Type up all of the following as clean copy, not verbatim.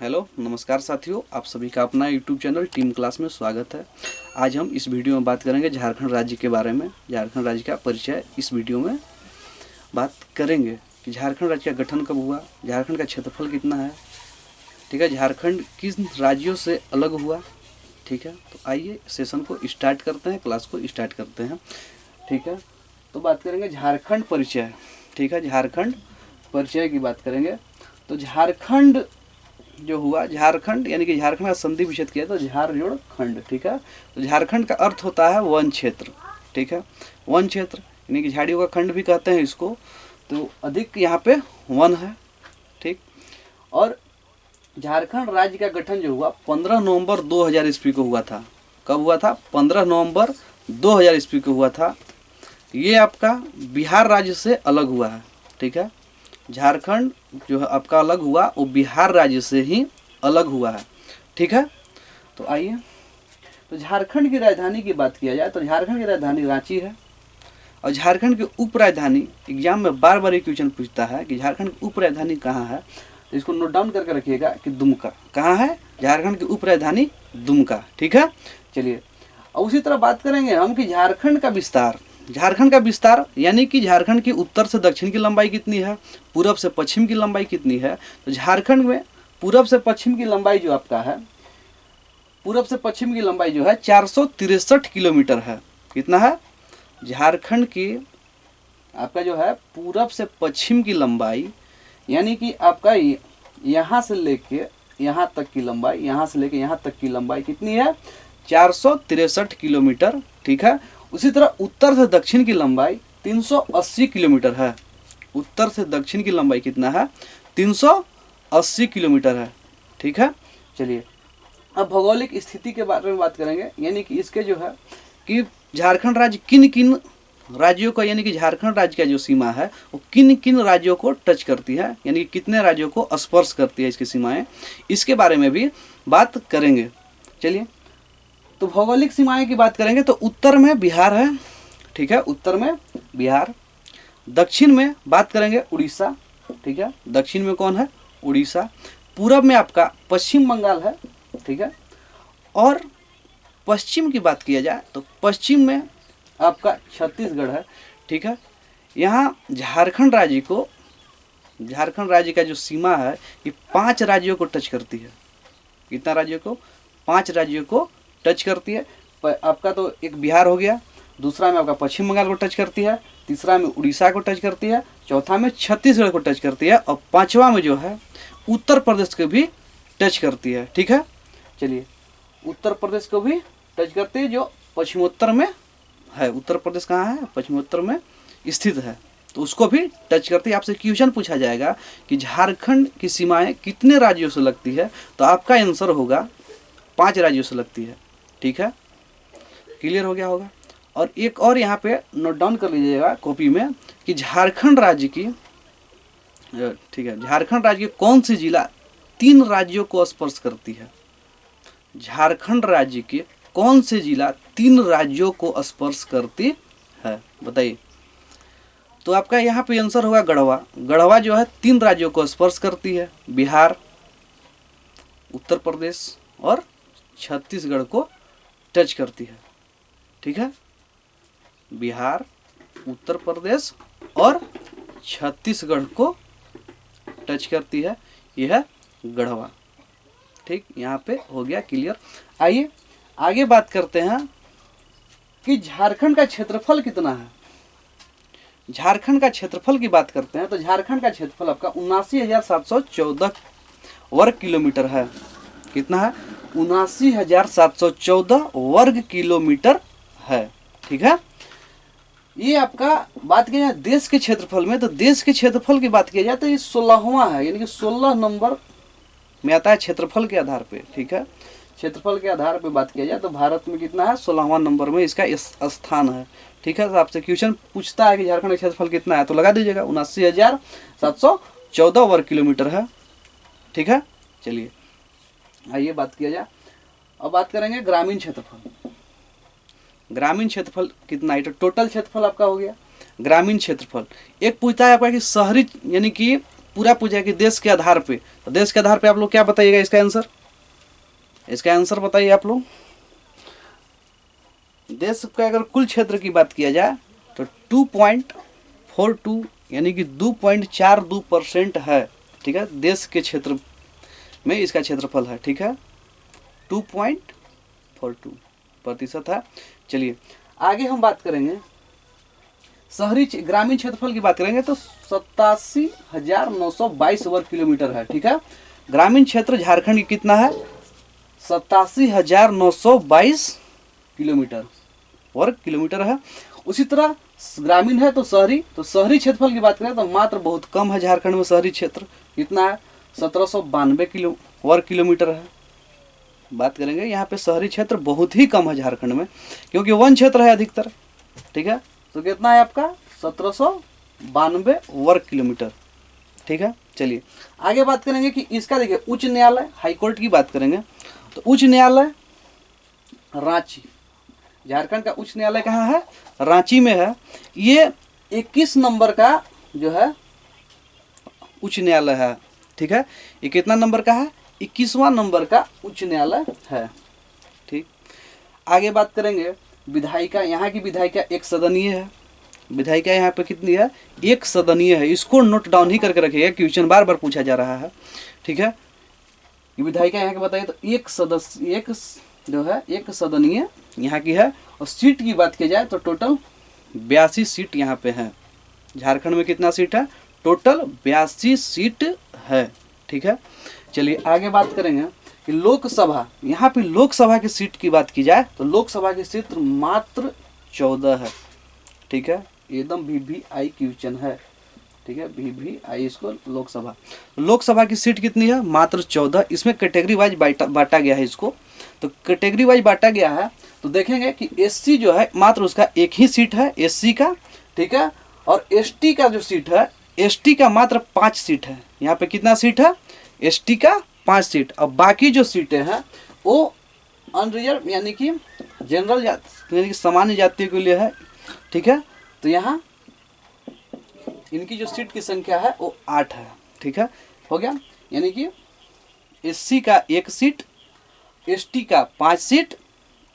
Hello नमस्कार साथियों, आप सभी का अपना यूट्यूब चैनल टीम क्लास में स्वागत है। आज हम इस वीडियो में बात करेंगे झारखंड राज्य के बारे में। झारखंड राज्य का परिचय इस वीडियो में बात करेंगे कि झारखंड राज्य का गठन कब हुआ, झारखंड का क्षेत्रफल कितना है, ठीक है, झारखंड किस राज्यों से अलग हुआ। ठीक है, तो आइए सेशन को स्टार्ट करते हैं, क्लास को स्टार्ट करते हैं। ठीक है, तो बात करेंगे झारखंड परिचय। ठीक है, झारखंड परिचय की बात करेंगे। तो झारखंड जो हुआ, झारखंड यानी कि झारखंड का संधि विच्छेद किया तो झार जोड़ खंड। ठीक है, तो झारखंड का अर्थ होता है वन क्षेत्र। ठीक है, वन क्षेत्र यानी कि झाड़ियों का खंड भी कहते हैं इसको। तो अधिक यहाँ पे वन है। ठीक, और झारखंड राज्य का गठन जो हुआ 15 नवंबर 2000 ईस्वी को हुआ था। कब हुआ था? 15 नवंबर 2000 ईस्वी को हुआ था। ये आपका बिहार राज्य से अलग हुआ है। ठीक है, झारखंड जो है आपका अलग हुआ वो बिहार राज्य से ही अलग हुआ है। ठीक है, तो आइए, तो झारखंड की राजधानी की बात किया जाए तो झारखंड की राजधानी रांची है। और झारखंड की उप राजधानी, एग्जाम में बार बार ये क्वेश्चन पूछता है कि झारखंड की उप राजधानी कहाँ है, तो इसको नोट डाउन करके रखिएगा कि दुमका। कहाँ है झारखंड की उप राजधानी? दुमका। ठीक है, चलिए, और उसी तरह बात करेंगे हम कि झारखंड का विस्तार। झारखंड का विस्तार यानी कि झारखंड की उत्तर से दक्षिण की लंबाई कितनी है, पूरब से पश्चिम की लंबाई कितनी है। तो झारखंड में पूरब से पश्चिम की लंबाई जो आपका है, पूरब से पश्चिम की लंबाई जो है 463 किलोमीटर है। कितना है? झारखंड की आपका जो है पूरब से पश्चिम की लंबाई यानी कि आपका यहाँ से लेके यहाँ तक की लंबाई, यहाँ से लेके यहाँ तक की लंबाई कितनी है? 463 किलोमीटर। ठीक है, उसी तरह उत्तर से दक्षिण की लंबाई 380 किलोमीटर है। उत्तर से दक्षिण की लंबाई कितना है? 380 किलोमीटर है। ठीक है, चलिए, अब भौगोलिक स्थिति के बारे में बात करेंगे, यानी कि इसके जो है कि झारखंड राज्य किन किन राज्यों का, यानी कि झारखंड राज्य का जो सीमा है वो किन किन राज्यों को टच करती है, यानी कि कितने राज्यों को स्पर्श करती है इसकी सीमाएं, इसके बारे में भी बात करेंगे। चलिए, तो भौगोलिक सीमाएं की बात करेंगे तो उत्तर में बिहार है। ठीक है, उत्तर में बिहार। दक्षिण में बात करेंगे उड़ीसा। ठीक है, दक्षिण में कौन है? उड़ीसा। पूरब में आपका पश्चिम बंगाल है। ठीक है, और पश्चिम की बात किया जाए तो पश्चिम में आपका छत्तीसगढ़ है। ठीक है, यहाँ झारखंड राज्य को, झारखंड राज्य का जो सीमा है ये 5 राज्यों को टच करती है। कितना राज्यों को? 5 राज्यों को टच करती है। आपका तो एक बिहार हो गया, दूसरा में आपका पश्चिम बंगाल को टच करती है, तीसरा में उड़ीसा को टच करती है, चौथा में छत्तीसगढ़ को टच करती है, और पांचवा में जो है उत्तर प्रदेश को भी टच करती है। ठीक है, चलिए, उत्तर प्रदेश को भी टच करती है जो पश्चिमोत्तर में है। उत्तर प्रदेश कहाँ है? पश्चिमोत्तर में स्थित है, तो उसको भी टच करती है। आपसे क्वेश्चन पूछा जाएगा कि झारखंड की सीमाएं कितने राज्यों से लगती है, तो आपका आंसर होगा 5 राज्यों से लगती है। ठीक है, क्लियर हो गया होगा। और एक और यहाँ पे नोट डाउन कर लीजिएगा कॉपी में कि झारखंड राज्य की, ठीक है, झारखंड राज्य की कौन सी जिला 3 राज्यों को स्पर्श करती है? झारखंड राज्य के कौन से जिला 3 राज्यों को स्पर्श करती है, बताइए। तो आपका यहाँ पे आंसर होगा गढ़वा। गढ़वा जो है 3 राज्यों को स्पर्श करती है, बिहार, उत्तर प्रदेश और छत्तीसगढ़ को टच करती है। ठीक है, बिहार, उत्तर प्रदेश और छत्तीसगढ़ को टच करती है, यह है गढ़वा। ठीक, यहाँ पे हो गया क्लियर। आइए आगे बात करते हैं कि झारखंड का क्षेत्रफल कितना है। झारखंड का क्षेत्रफल की बात करते हैं तो झारखंड का क्षेत्रफल आपका 79,714 वर्ग किलोमीटर है। कितना है? 79,714 वर्ग किलोमीटर है। ठीक है, ये आपका बात किया जाए देश के क्षेत्रफल में, तो देश के क्षेत्रफल की बात किया जाए तो ये 16वां है, यानी कि 16 नंबर में आता है क्षेत्रफल के आधार पे। ठीक है, क्षेत्रफल के आधार पे बात किया जाए तो भारत में कितना है? 16वां नंबर में इसका स्थान है। ठीक है, तो आपसे क्वेश्चन पूछता है कि झारखंड का क्षेत्रफल कितना है, तो लगा दीजिएगा 79,714 वर्ग किलोमीटर है। ठीक है, चलिए आइए बात किया जाए। अब बात करेंगे ग्रामीण क्षेत्रफल। ग्रामीण क्षेत्रफल कितना है? तो टोटल क्षेत्रफल आपका हो गया ग्रामीण क्षेत्रफल। एक पूछता है आपका कि शहरी यानी कि पूरा पूछा कि देश के आधार पे, तो देश के आधार पे आप लोग क्या बताइएगा इसका आंसर? इसका आंसर बताइए आप लोग। देश का अगर कुल क्षेत्र की बात किया जाए तो 2.42 यानी कि 2.42% है, ठीक है, देश के क्षेत्र में इसका क्षेत्रफल है, ठीक है, 2.42% है। चलिए आगे हम बात करेंगे ग्रामीण क्षेत्रफल की बात करेंगे तो 87,922 वर्ग किलोमीटर है, ठीक है। ग्रामीण क्षेत्र झारखंड की कितना है? 87,922 किलोमीटर वर्ग किलोमीटर है। उसी तरह ग्रामीण है तो शहरी क्षेत्रफल की बात करें तो मात्र बहुत कम है झारखंड में शहरी क्षेत्र, कितना है? 1792 वर्ग किलोमीटर है। बात करेंगे यहाँ पे शहरी क्षेत्र बहुत ही कम है झारखंड में, क्योंकि वन क्षेत्र है अधिकतर, ठीक है। तो कितना है आपका? 1792 वर्ग किलोमीटर, ठीक है। चलिए आगे बात करेंगे कि इसका देखिए उच्च न्यायालय, हाई कोर्ट की बात करेंगे तो उच्च न्यायालय रांची, झारखंड का उच्च न्यायालय कहाँ है? रांची में है। ये 21 नंबर का जो है उच्च न्यायालय है, ठीक है। ये कितना नंबर का है? 21वां नंबर का उच्च न्यायालय है, ठीक। आगे बात करेंगे विधायिका, यहाँ की विधायिका एक सदनीय है। विधायिका यहाँ पे कितनी है? एक सदनीय है। इसको नोट डाउन ही करके रखिएगा, क्वेश्चन बार बार पूछा जा रहा है, ठीक है। विधायिका यहाँ के बताइए तो एक सदनीय यहाँ की है। और सीट की बात की जाए तो टोटल 82 सीट यहाँ पे है। झारखंड में कितना सीट है? टोटल 82 सीट है, ठीक है। चलिए आगे बात करेंगे कि लोकसभा, यहाँ पे लोकसभा की सीट की बात की जाए तो लोकसभा की सीट मात्र 14 है, ठीक है। एकदम VVI क्वेश्चन है, ठीक है, VVI इसको लोकसभा की सीट कितनी है? मात्र 14। इसमें कैटेगरी वाइज बांटा गया है इसको, तो कैटेगरी वाइज बांटा गया है तो देखेंगे कि SC जो है मात्र उसका एक ही सीट है SC का, ठीक है। और ST का जो सीट है, ST का मात्र 5 सीट है। यहाँ पे कितना सीट है? ST का 5 सीट। अब बाकी जो सीटें हैं वो अनरिजर्व यानी कि जनरल यानी कि सामान्य जातियों के लिए है, ठीक है। तो यहाँ इनकी जो सीट की संख्या है वो 8 है, ठीक है। हो गया, यानी कि SC का 1 सीट, ST का 5 सीट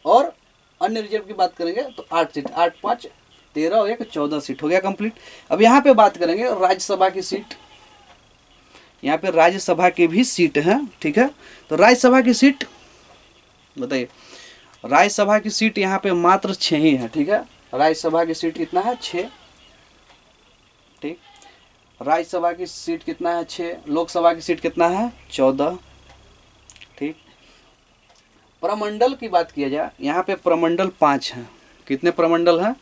और अन्य रिजर्व की बात करेंगे तो 8 सीट, 8 5 13 और 1 14 सीट। हो गया कंप्लीट। अब यहाँ पे बात करेंगे राज्यसभा की सीट। यहाँ पे राज्यसभा की भी सीट है, ठीक है। तो राज्यसभा की सीट बताइए। राज्यसभा की सीट यहाँ पे मात्र 6 ही है, ठीक है। राज्यसभा की सीट कितना है? 6, ठीक। राज्यसभा की सीट कितना है? 6। लोकसभा की सीट कितना है? 14, ठीक। प्रमंडल की बात किया जाए, यहाँ पे प्रमंडल 5 है। कितने प्रमंडल हैं?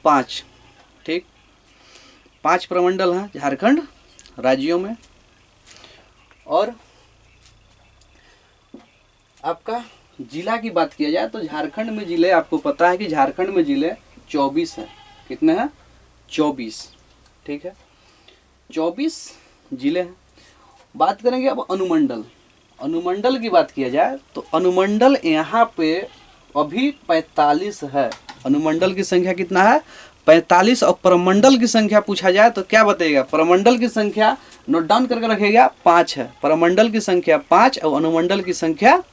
5, ठीक। 5 प्रमंडल हैं झारखंड राज्यों में। और आपका जिला की बात किया जाए तो झारखंड में जिले, आपको पता है कि झारखंड में जिले 24 हैं। कितने हैं? 24, ठीक है, 24 जिले हैं। बात करेंगे अब अनुमंडल। अनुमंडल की बात किया जाए तो अनुमंडल यहाँ पे अभी 45 है। अनुमंडल की संख्या कितना है? 45। और प्रमंडल की संख्या पूछा जाए तो क्या बताइएगा? प्रमंडल की संख्या नोट डाउन करके रखिएगा, 5 है। प्रमंडल की संख्या 5 और अनुमंडल की संख्या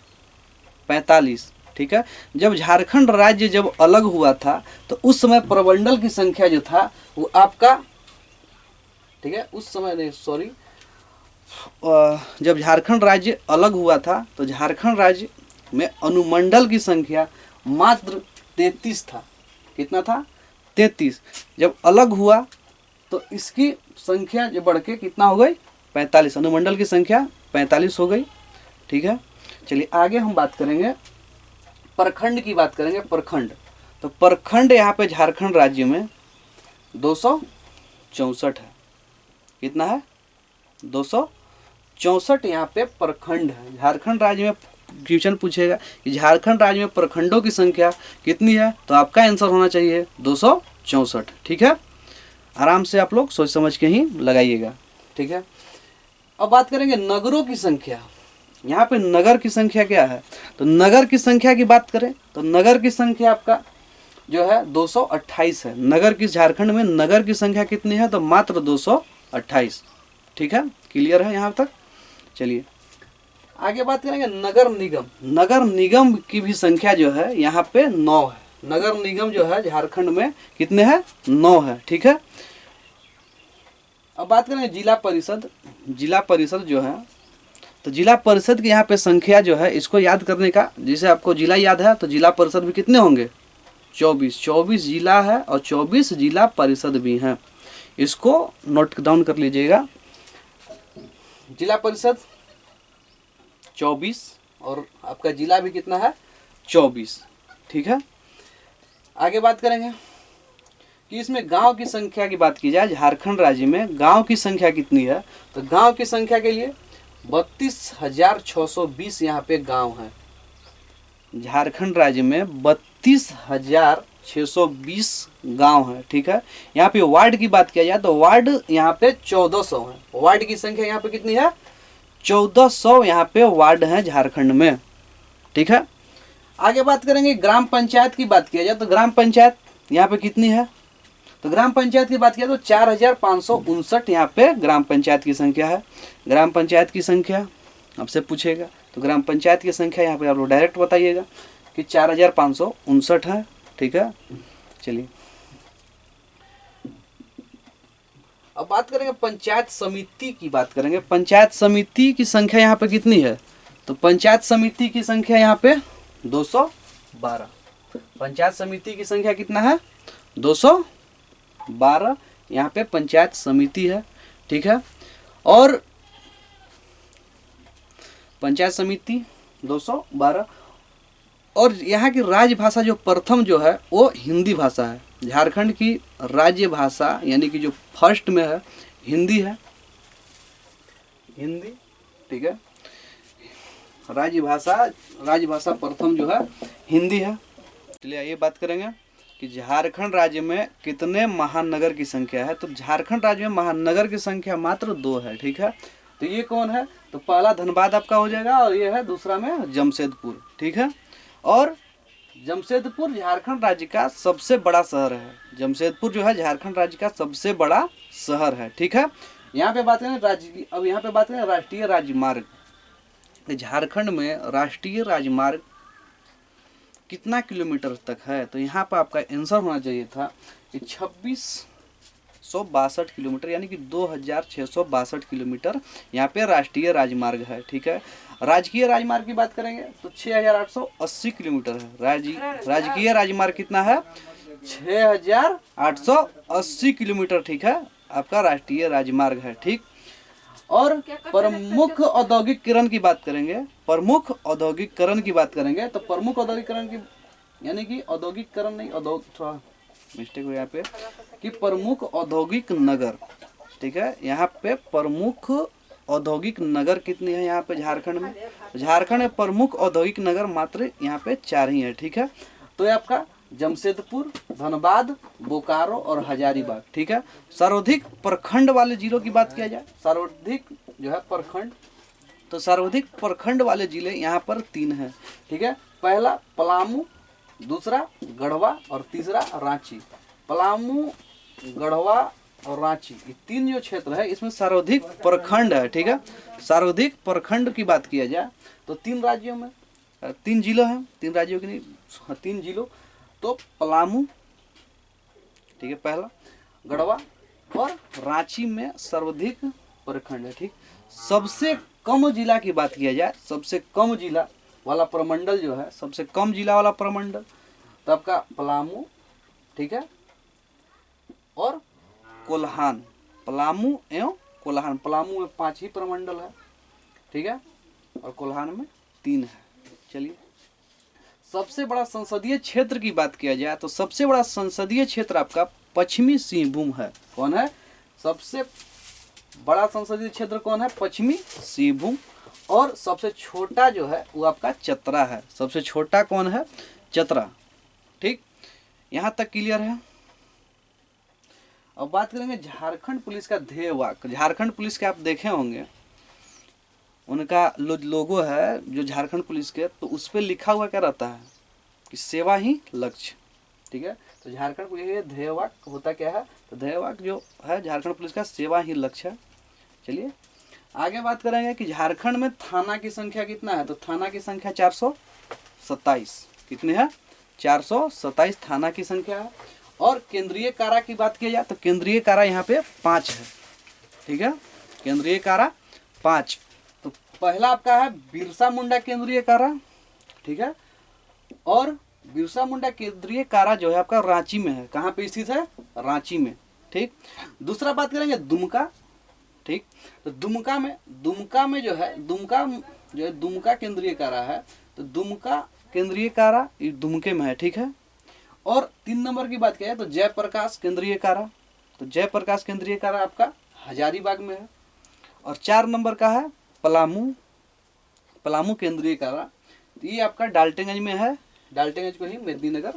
45, ठीक है। जब झारखंड राज्य जब अलग हुआ था तो उस समय प्रमंडल की संख्या जो था वो आपका, ठीक है, उस समय नहीं, सॉरी, जब झारखंड राज्य अलग हुआ था तो झारखंड राज्य में अनुमंडल की संख्या मात्र 33 था। कितना था? 33। जब अलग हुआ तो इसकी संख्या जो बढ़ के कितना हो गई? 45। अनुमंडल की संख्या 45 हो गई, ठीक है। चलिए आगे हम बात करेंगे प्रखंड की बात करेंगे। प्रखंड, तो प्रखंड यहाँ पे झारखंड राज्य में 264 है। कितना है? 264 यहाँ पे प्रखंड है। झारखंड राज्य में क्वेश्चन पूछेगा कि झारखंड राज्य में प्रखंडों की संख्या कितनी है, तो आपका आंसर होना चाहिए 264, ठीक है। आराम से आप लोग सोच समझ के ही लगाइएगा, ठीक है। अब बात करेंगे नगरों की संख्या। यहाँ पे नगर की संख्या क्या है? तो नगर की संख्या की बात करें तो नगर की संख्या आपका जो है 228 है। नगर की, झारखंड में नगर की संख्या कितनी है? तो मात्र 228, ठीक है, क्लियर है यहाँ तक। चलिए आगे बात करेंगे नगर निगम। नगर निगम की भी संख्या जो है यहाँ पे 9 है। नगर निगम जो है झारखंड में कितने हैं? 9 है, ठीक है। अब बात करेंगे जिला परिषद। जिला परिषद जो है, तो जिला परिषद की यहाँ पे संख्या जो है, इसको याद करने का, जैसे आपको जिला याद है तो जिला परिषद भी कितने होंगे? 24 जिला है और 24 जिला परिषद भी हैं। इसको नोट डाउन कर लीजिएगा। जिला परिषद 24 और आपका जिला भी कितना है? 24, ठीक है। आगे बात करेंगे कि इसमें गांव की संख्या की बात की जाए, झारखंड राज्य में गांव की संख्या कितनी है, तो गांव की संख्या के लिए 32,620 यहाँ पे गांव है। झारखंड राज्य में 32,620 गांव है, ठीक है। यहाँ पे वार्ड की बात किया जाए तो वार्ड यहाँ पे 1400 है। वार्ड की संख्या यहाँ पे कितनी है? 1400 यहाँ पे वार्ड है झारखंड में, ठीक है। आगे बात करेंगे ग्राम पंचायत की बात किया जाए तो ग्राम पंचायत यहाँ पे कितनी है, तो ग्राम पंचायत की बात किया तो 4,559 यहाँ पे ग्राम पंचायत की संख्या है। ग्राम पंचायत की संख्या आपसे पूछेगा तो ग्राम पंचायत की संख्या यहाँ पे आप लोग डायरेक्ट बताइएगा कि 4,559 है, ठीक है। चलिए अब बात करेंगे पंचायत समिति की बात करेंगे। पंचायत समिति की संख्या यहाँ पे कितनी है, तो पंचायत समिति की संख्या यहाँ पे 212। पंचायत समिति की संख्या कितना है? 212 यहाँ पे पंचायत समिति है, ठीक है। और पंचायत समिति 212 और यहाँ की राजभाषा जो प्रथम जो है वो हिंदी भाषा है। झारखंड की राज्य भाषा यानी कि जो फर्स्ट में है हिंदी है, हिंदी, ठीक है। राजभाषा प्रथम जो है हिंदी है। चलिए ये बात करेंगे कि झारखंड राज्य में कितने महानगर की संख्या है, तो झारखंड राज्य में महानगर की संख्या मात्र 2 है, ठीक है। तो ये कौन है, तो पहला धनबाद आपका हो जाएगा और ये है दूसरा में जमशेदपुर, ठीक है। और जमशेदपुर झारखंड राज्य का सबसे बड़ा शहर है। जमशेदपुर जो है झारखंड राज्य का सबसे बड़ा शहर है, ठीक है। यहाँ पे बात करें राज्य, अब यहाँ पे बात करें राष्ट्रीय राजमार्ग। झारखंड में राष्ट्रीय राजमार्ग कितना किलोमीटर तक है, तो यहाँ पर आपका आंसर होना चाहिए था कि 2662 किलोमीटर यानी कि 2662 किलोमीटर यहाँ पे राष्ट्रीय राजमार्ग है, ठीक है। राजकीय राजमार्ग की बात करेंगे तो 6880 किलोमीटर है। राजकीय राजमार्ग कितना है? 6880 किलोमीटर, ठीक है, आपका राष्ट्रीय राजमार्ग है, ठीक। और प्रमुख औद्योगिकरण की बात करेंगे, प्रमुख औद्योगिकरण की बात करेंगे तो प्रमुख औद्योगिकरण की यानी कि औद्योगिकरण नहीं, थोड़ा मिस्टेक हो यहाँ पे, कि प्रमुख औद्योगिक नगर, ठीक है। यहाँ पे प्रमुख औद्योगिक नगर कितनी है यहाँ पे झारखंड में? झारखंड में प्रमुख औद्योगिक नगर मात्र यहाँ पे 4 ही है, ठीक है। तो ये आपका जमशेदपुर, धनबाद, बोकारो और हजारीबाग, ठीक है। सर्वाधिक प्रखंड वाले जिलों की बात किया जाए, सर्वाधिक जो है प्रखंड, तो सर्वाधिक प्रखंड वाले जिले यहाँ पर 3 हैं, ठीक है। पहला पलामू, दूसरा गढ़वा और तीसरा रांची। पलामू, गढ़वा और रांची, ये 3 जो क्षेत्र है इसमें सर्वाधिक प्रखंड है, ठीक है। सर्वाधिक प्रखंड की बात किया जाए तो 3 राज्यों में 3 जिलों हैं, 3 राज्यों की नहीं 3 जिलों, तो पलामू, ठीक है, पहला, गढ़वा और रांची में सर्वाधिक प्रखंड है, ठीक। सबसे कम जिला की बात किया जाए, सबसे कम जिला वाला प्रमंडल जो है, सबसे कम जिला वाला प्रमंडल तो आपका पलामू, ठीक है, और कोल्हान। पलामू एवं कोल्हान, पलामू में 5 ही प्रमंडल है, ठीक है, और कोल्हान में 3 है। चलिए सबसे बड़ा संसदीय क्षेत्र की बात किया जाए तो सबसे बड़ा संसदीय क्षेत्र आपका पश्चिमी सिंहभूम है। कौन है सबसे बड़ा संसदीय क्षेत्र? कौन है? पश्चिमी सिंहभूम। और सबसे छोटा जो है वो आपका चतरा है। सबसे छोटा कौन है? चतरा, ठीक। यहाँ तक क्लियर है। अब बात करेंगे झारखंड पुलिस का ध्येय वाक्य। झारखंड पुलिस के आप देखे होंगे, उनका लोगो है जो झारखंड पुलिस के, तो उस पर लिखा हुआ क्या रहता है कि सेवा ही लक्ष्य, ठीक है। तो झारखंड पुलिस ध्येय वाक्य होता क्या है? तो ध्येय वाक्य जो है झारखंड पुलिस का सेवा ही लक्ष्य है। चलिए आगे बात करेंगे कि झारखंड में थाना की संख्या कितना है। तो थाना की संख्या 427। कितने है? 427 थाना की संख्या है। और केंद्रीय कारा की बात की जाए तो केंद्रीय कारा यहाँ पे 5 है। ठीक है, केंद्रीय कारा 5। तो पहला आपका है बिरसा मुंडा केंद्रीय कारा। ठीक है, और बिरसा मुंडा केंद्रीय कारा जो है आपका रांची में है। कहाँ पे स्थित है? रांची में। ठीक, दूसरा बात करेंगे दुमका। ठीक, तो दुमका में जो है दुमका केंद्रीय कारा है। तो दुमका केंद्रीय कारा ये दुमके में है। ठीक है, और 3 नंबर की बात किया तो जयप्रकाश केंद्रीय कारा। तो जयप्रकाश केंद्रीय कारा आपका हजारीबाग में है। और 4 नंबर का है पलामू केंद्रीय कारा। ये आपका डाल्टनगंज में है। डाल्टनगंज को ही मेदिनीनगर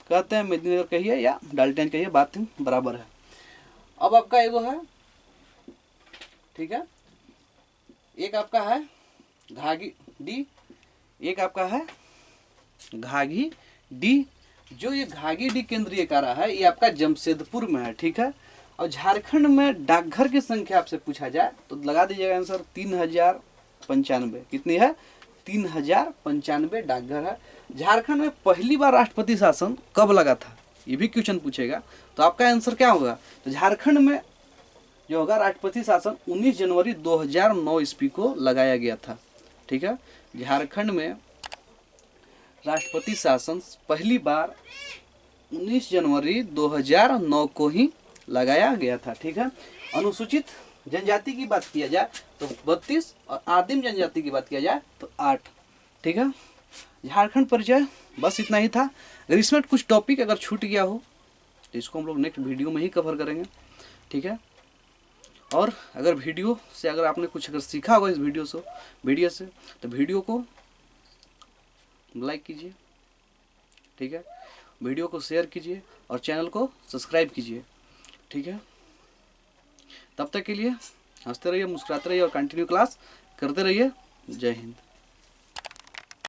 कहते हैं, मेदिनीनगर कहिए या डाल्टनगंज कहिए, बात बराबर है। अब आपका एगो है, ठीक है, एक आपका है घाघी डी, एक आपका है घाघी डी। जो ये घाघी डी केंद्रीय कारा है ये आपका जमशेदपुर में है। ठीक है, और झारखंड में डाकघर की संख्या आपसे पूछा जाए तो लगा दीजिएगा आंसर 3095। कितनी है? 3095 डाकघर है। झारखंड में पहली बार राष्ट्रपति शासन कब लगा था, ये भी क्वेश्चन पूछेगा। तो आपका आंसर क्या होगा? तो झारखंड में जो होगा राष्ट्रपति शासन 19 जनवरी 2009 ईस्वी को लगाया गया था। ठीक है, झारखंड में राष्ट्रपति शासन पहली बार 19 जनवरी 2009 को ही लगाया गया था। ठीक है, अनुसूचित जनजाति की बात किया जाए तो 32 और आदिम जनजाति की बात किया जाए तो 8। ठीक है, झारखंड परिचय बस इतना ही था। अगर इसमें कुछ टॉपिक अगर छूट गया हो तो इसको हम लोग नेक्स्ट वीडियो में ही कवर करेंगे। ठीक है, और अगर वीडियो से अगर आपने कुछ अगर सीखा होगा इस वीडियो से तो वीडियो को लाइक कीजिए। ठीक है, वीडियो को शेयर कीजिए और चैनल को सब्सक्राइब कीजिए। ठीक है, तब तक के लिए हंसते रहिए, मुस्कुराते रहिए और कंटिन्यू क्लास करते रहिए। जय हिंद।